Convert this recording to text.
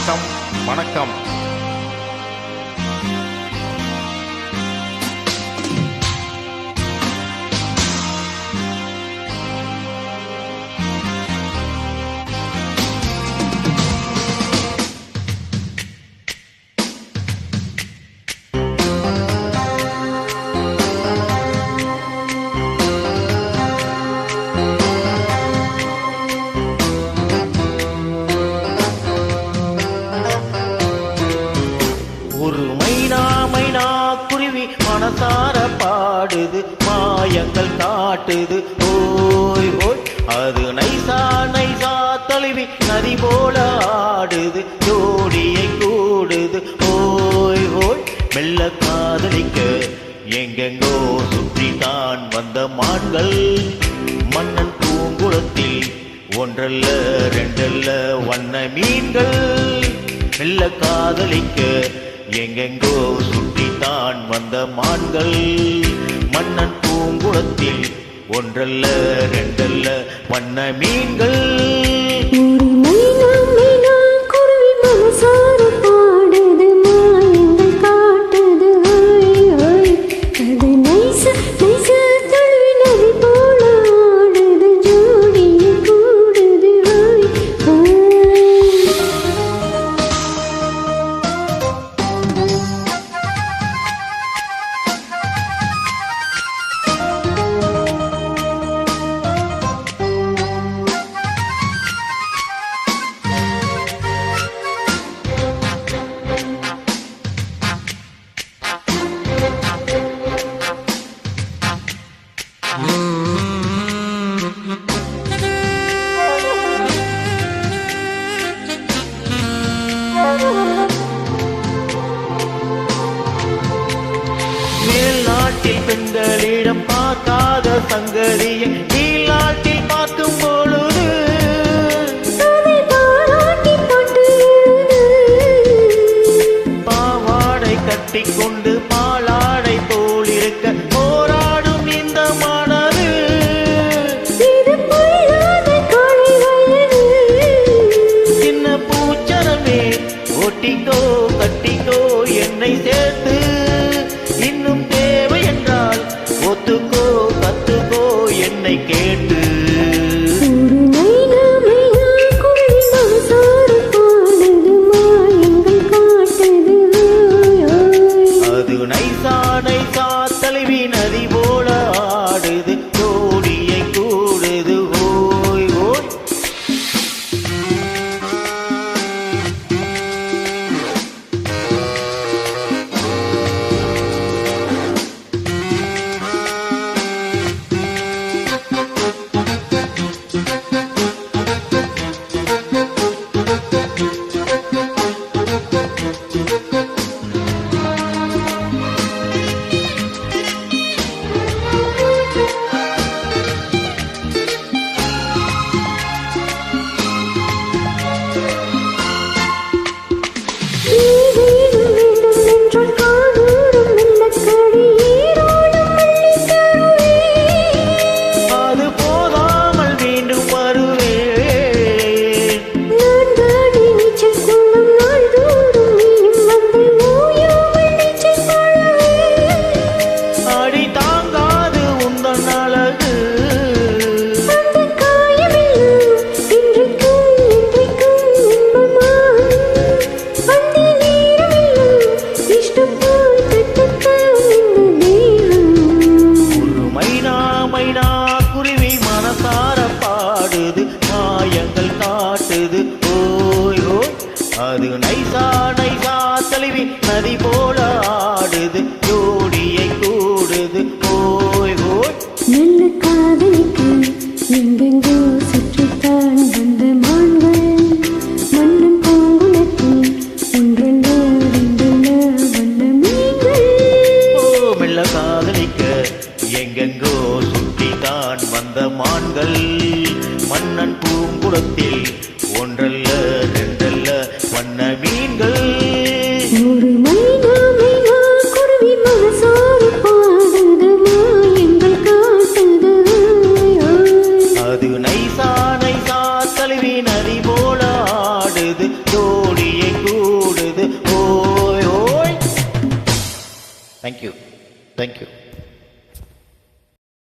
வணக்கம் வணக்கம். ஒரு மைனா மைனா குருவி மனசார பாடுது, மாயங்கள் காட்டுது ஓய் ஓய். அது நைசா நைசா தழுவி நதி போல ஆடுது, ஜோடியை கூடுது ஓய் ஓய். மெல்ல காதலிக்க எங்கெங்கோ சுற்றித்தான் வந்த மான்கள், மன்னன் பூங்குளத்தில் ஒன்றல்ல ரெண்டல்ல வண்ண மீன்கள். மெல்ல காதலிக்க எங்கெங்கோ சுற்றித்தான் வந்த மான்கள், மன்னன் பூங்குளத்தில் ஒன்றல்ல ரெண்டல்ல வண்ண மீன்கள். மேல்நாட்டில் பெண்களிடம் பார்க்காத சங்கதியை கீழ்நாட்டில் பார்க்கும் பொழுது, பாவாடை கட்டிக்கொண்டு பாலாடை போல் இருக்க போராடும் இந்த மனது. சின்ன பூச்சரமே ஒட்டிக்கோ கட்டிக்கோ என்னை சேர்த்து, இன்னும் தேவை என்றால் ஒத்துக்கோ கத்துக்கோ என்னை கேட்டு. அது நைசா நைசா தழுவி நதி போல ஆடுது, ஜோடியை கூடுது ஓய் ஓய். குருவி மனசார பாடுது, மாயங்கள் காட்டுது ஓய் ஓய். அது நைசா நைசா தழுவி நதி போல ஆடுது, ஜோடியை கூடுது ஓய் ஓய். நல்ல காதலிக்கு எங்கெங்கோ சுற்றித்தான் வந்த மான்கள், மன்னன் பூங்குளத்தில் ஒன்றல்ல ரெண்டல்ல வண்ண மீன்கள். ஓ மெல்ல காதலிக்க எங்கெங்கோ சுற்றித்தான் வந்த மான்கள், மன்னன் பூங்குளத்தில் ஒன்றல்ல ரெண்டல்ல வண்ண மீன்கள். ஒரு மைனா மைனா குருவி தேங்க்யூ.